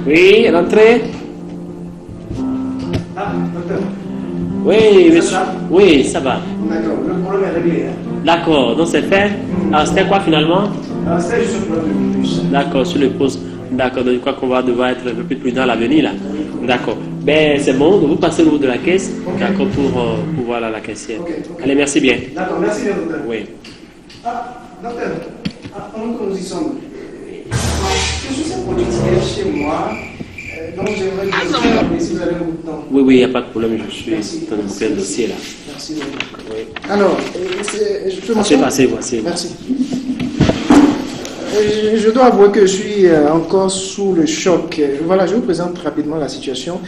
Oui, l'entrée. Ah, docteur. Oui, monsieur. Oui, ça va. D'accord, le problème est réglé. Hein. D'accord, donc c'est fait. Alors, c'était quoi finalement? C'était juste un problème de plus. D'accord, sur le poste. D'accord, donc je crois qu'on va devoir être un peu plus prudent à l'avenir là. D'accord. Ben, c'est bon, donc vous passez au niveau de la caisse. D'accord, pour voir là, la caissière. Allez, merci bien. D'accord, merci bien, docteur. Oui. Ah, docteur, pendant que nous y sommes, je suis un producteur chez moi, donc j'aimerais que vous me si vous avez beaucoup de temps. Oui, oui, il n'y a pas de problème, je suis dans le dossier là. Merci. Oui. Alors, je peux C'est passé, voici. Merci. Je dois avouer que je suis encore sous le choc. Voilà, je vous présente rapidement la situation.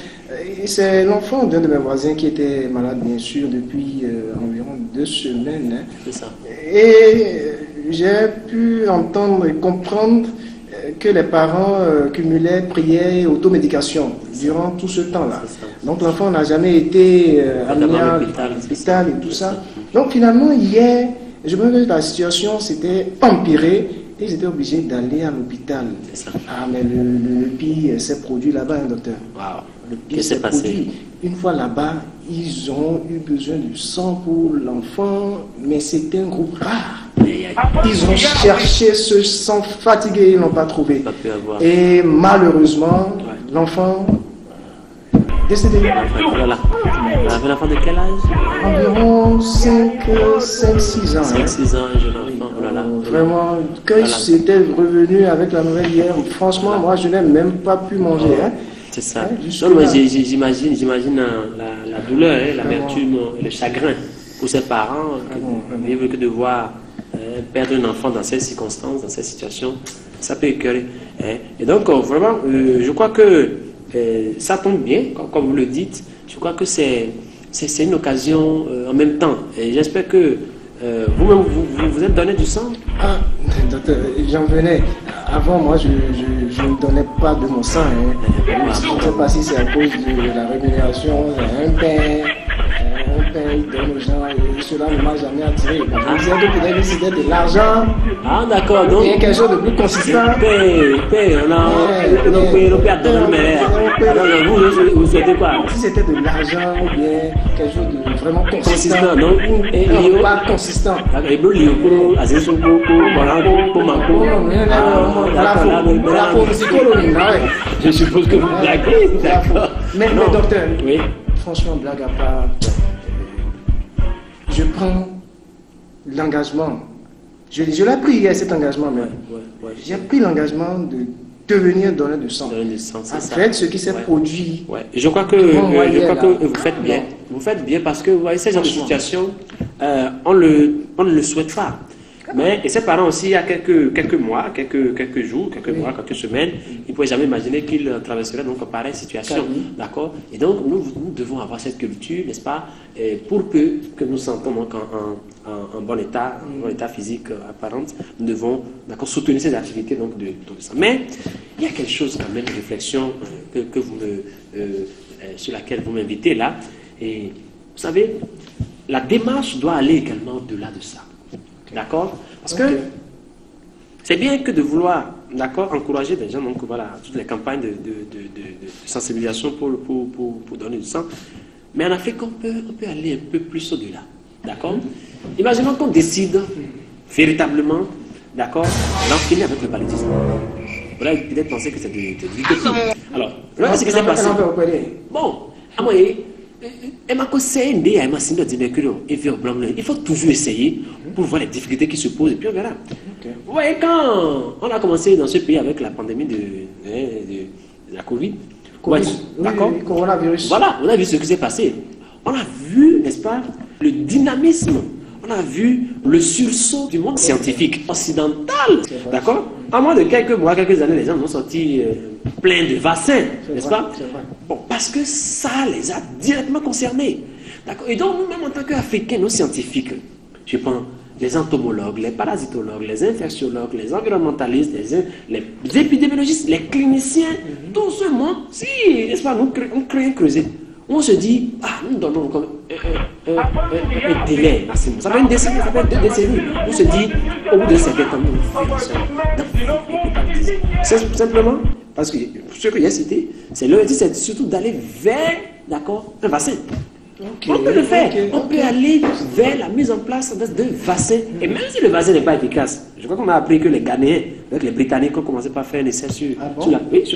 C'est l'enfant d'un de mes voisins qui était malade, bien sûr, depuis environ 2 semaines. Hein. C'est ça. Et j'ai pu entendre et comprendre que les parents cumulaient prières et automédication durant tout ce temps-là. Donc l'enfant n'a jamais été amené à l'hôpital et tout ça. Donc finalement, hier, je me rappelle que la situation s'était empirée. Et ils étaient obligés d'aller à l'hôpital. Ah, mais le pire s'est produit là-bas, hein, docteur. Wow. Le pire s'est produit. Une fois là-bas, ils ont eu besoin du sang pour l'enfant, mais c'était un groupe rare. Ils ont cherché ce sang fatigué, ils n'ont pas trouvé. Et malheureusement, l'enfant décédé. Voilà. L'enfant de quel âge? Environ 6 ans. 5-6 ans, jeune enfant. Voilà. Vraiment, quand il s'était revenu avec la nouvelle hier, franchement, moi je n'ai même pas pu manger. Hein. C'est ça. Non, mais j'imagine la douleur, hein, l'amertume et le chagrin pour ses parents qui vivent que de voir perdre un enfant dans ces circonstances, dans ces situations, ça peut écœurer. Hein. Et donc, vraiment, je crois que ça tombe bien, comme vous le dites. Je crois que c'est une occasion en même temps. Et j'espère que vous-même, vous êtes donné du sang? Ah, docteur, j'en venais. Avant, moi, je ne donnais pas de mon sang. Hein. Je ne sais pas si c'est à cause de la rémunération. Un pain, il donne aux gens et cela ne m'a jamais attiré. Je disais que peut-être c'était de l'argent. Ah, d'accord. Donc, il y a quelque chose de plus consistant. Vous souhaitez quoi? Si c'était de l'argent ou bien quelque chose de vraiment consistant. Non, pas consistant. Je suppose que vous blaguez. D'accord. Mais docteur, oui. Franchement, blague à part, je prends l'engagement. Je l'ai pris hier, cet engagement même. J'ai pris l'engagement de devenir donneur de sang. En fait, ce qui s'est produit. Ouais. Je crois que vous faites bien. Vous faites bien parce que vous voyez, ces genre de situation, on ne le souhaite pas. Mais et ses parents aussi, il y a quelques mois, quelques jours, quelques semaines, ils ne pouvaient jamais imaginer qu'ils traverseraient donc pareille situation. D'accord. Et donc, nous devons avoir cette culture, n'est-ce pas, pour que nous sentons donc en bon état, physique apparent, nous devons soutenir ces activités donc de sang. Mais il y a quelque chose quand même, une réflexion sur laquelle vous m'invitez là. Et vous savez, la démarche doit aller également au-delà de ça. D'accord? Parce que c'est bien que de vouloir, d'accord, encourager des gens, donc voilà, toutes les campagnes de sensibilisation pour donner du sang. Mais en Afrique, on peut aller un peu plus au-delà. D'accord? Imaginons qu'on décide véritablement, d'accord, d'en finir avec le paludisme. Voilà, peut-être penser que c'est de l'utopie. Alors, voilà ce qui s'est passé. Bon, à moi, il faut toujours essayer pour voir les difficultés qui se posent et puis on verra. Vous voyez, quand on a commencé dans ce pays avec la pandémie de la Covid, d'accord, coronavirus. Voilà, on a vu ce qui s'est passé. On a vu, n'est-ce pas, le dynamisme. On a vu le sursaut du monde scientifique occidental. D'accord? En moins de quelques mois, quelques années, les gens ont sorti plein de vaccins, n'est-ce pas? Bon, parce que ça les a directement concernés. D'accord? Et donc, nous-mêmes, en tant qu'Africains, nos scientifiques, je pense, les entomologues, les parasitologues, les infectiologues, les environnementalistes, les épidémiologistes, les cliniciens, tout ce monde, si, n'est-ce pas, nous créons creuser. On se dit, nous donnons comme un délai maximum. Ça fait une décennie, ça fait 2 décennies. On se dit, au bout de certain temps, nous faisons ça. C'est simplement Parce que ce que j'ai cité, c'est surtout d'aller vers, d'accord, un vaccin. On peut le faire. On peut aller vers la mise en place d'un vaccin. Et même si le vaccin n'est pas efficace, je crois qu'on a appris que les Ghanéens, avec les Britanniques, ont commencé par faire un essai sur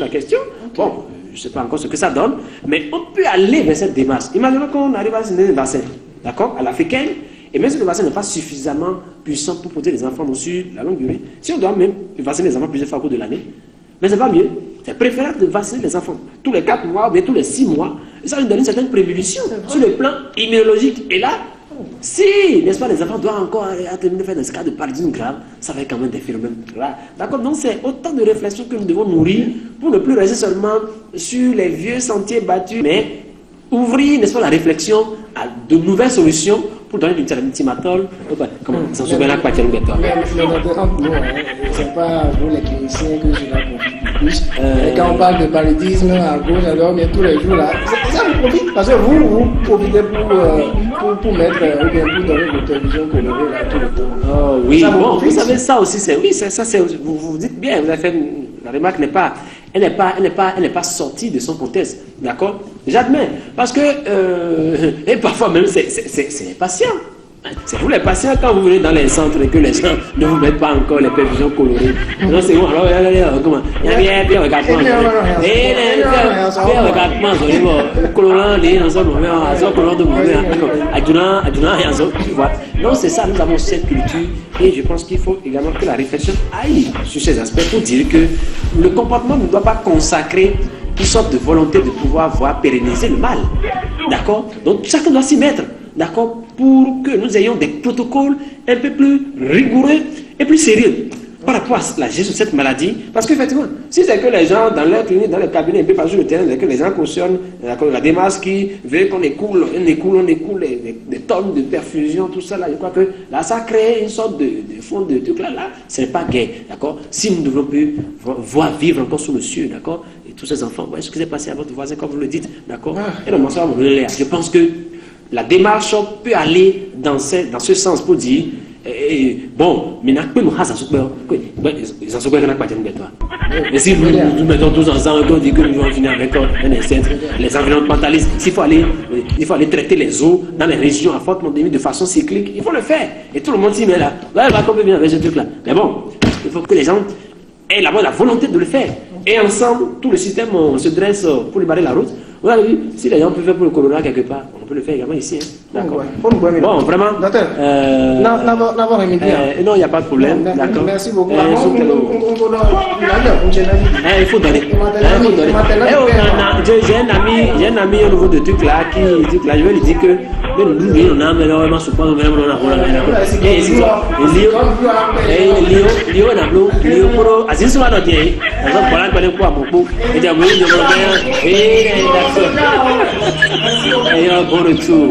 la question. Bon, je ne sais pas encore ce que ça donne, mais on peut aller vers cette démarche. Imaginons qu'on arrive à donner un vaccin, d'accord, à l'africaine, et même si le vaccin n'est pas suffisamment puissant pour protéger les enfants sur la longue durée, si on doit même vacciner les enfants plusieurs fois au cours de l'année, mais c'est pas mieux. C'est préférable de vacciner les enfants tous les 4 mois, ou bien tous les 6 mois. Et ça nous donne une certaine prémunition sur le plan immunologique. Et là, si, n'est-ce pas, les enfants doivent encore terminer de faire des cas de paludisme grave, ça va être quand même des phénomènes graves. D'accord? Donc c'est autant de réflexions que nous devons nourrir pour ne plus rester seulement sur les vieux sentiers battus, mais ouvrir, n'est-ce pas, la réflexion à de nouvelles solutions pour donner du thiamatol. Comment ça se fait là, c'est pas vous les cliniciens que je vais profiter plus. Quand on parle de paludisme à gauche, à droite, mais tous les jours là, ça vous profite parce que vous profitez pour mettre ou bien pour donner votre télévision colorée là tout le temps. Oh oui, ça bon, vous savez ça aussi, c'est vous dites bien, vous avez fait la remarque elle n'est pas sortie de son contexte, d'accord? J'admets, parce que et parfois même c'est les patients. C'est vous les patients quand vous venez dans les centres et que les gens ne vous mettent pas encore les perfusions colorées. Non, c'est bon, alors comment? Il y a bien regarde-moi. Regarde-moi, colorant, les gens colorant de mauvais, tu vois. Donc c'est ça, nous avons cette culture et je pense qu'il faut également que la réflexion aille sur ces aspects pour dire que le comportement ne doit pas consacrer une sorte de volonté de pouvoir voir pérenniser le mal. D'accord? Donc chacun doit s'y mettre. D'accord, pour que nous ayons des protocoles un peu plus rigoureux et plus sérieux par rapport à la gestion de cette maladie. Parce qu'effectivement, si c'est que les gens dans leur clinique, dans le cabinet, un peu partout sur le terrain, c'est que les gens cautionnent la démarche qui veut qu'on écoule des tonnes de perfusion, tout ça là, je crois que là, ça crée une sorte de fond de truc là, ce n'est pas gai, d'accord. Si nous ne devons plus voir vivre encore sous le ciel, d'accord, et tous ces enfants, voyez ce qui s'est passé à votre voisin, comme vous le dites, d'accord. Et le mensonge, je pense que la démarche peut aller dans ce sens pour dire bon, mais mais si nous mettons tous ensemble, on dit que nous allons finir avec un inceste, les environnementalistes, il faut aller traiter les eaux dans les régions à forte endémie de façon cyclique, il faut le faire. Et tout le monde s'y met là. Là, on va comme bien avec ce truc-là. Mais bon, il faut que les gens aient la volonté de le faire. Et ensemble, tout le système se dresse pour lui barrer la route. Vous avez vu, si les gens peuvent faire pour le corona quelque part, on peut le faire également ici. Hein. D'accord. Bon, vraiment. Non, il n'y a pas de problème. D'accord. Merci beaucoup. Il faut donner. J'ai un ami au niveau de truc là qui dit là, je vais lui dire que on a énormément support, on a bon retour.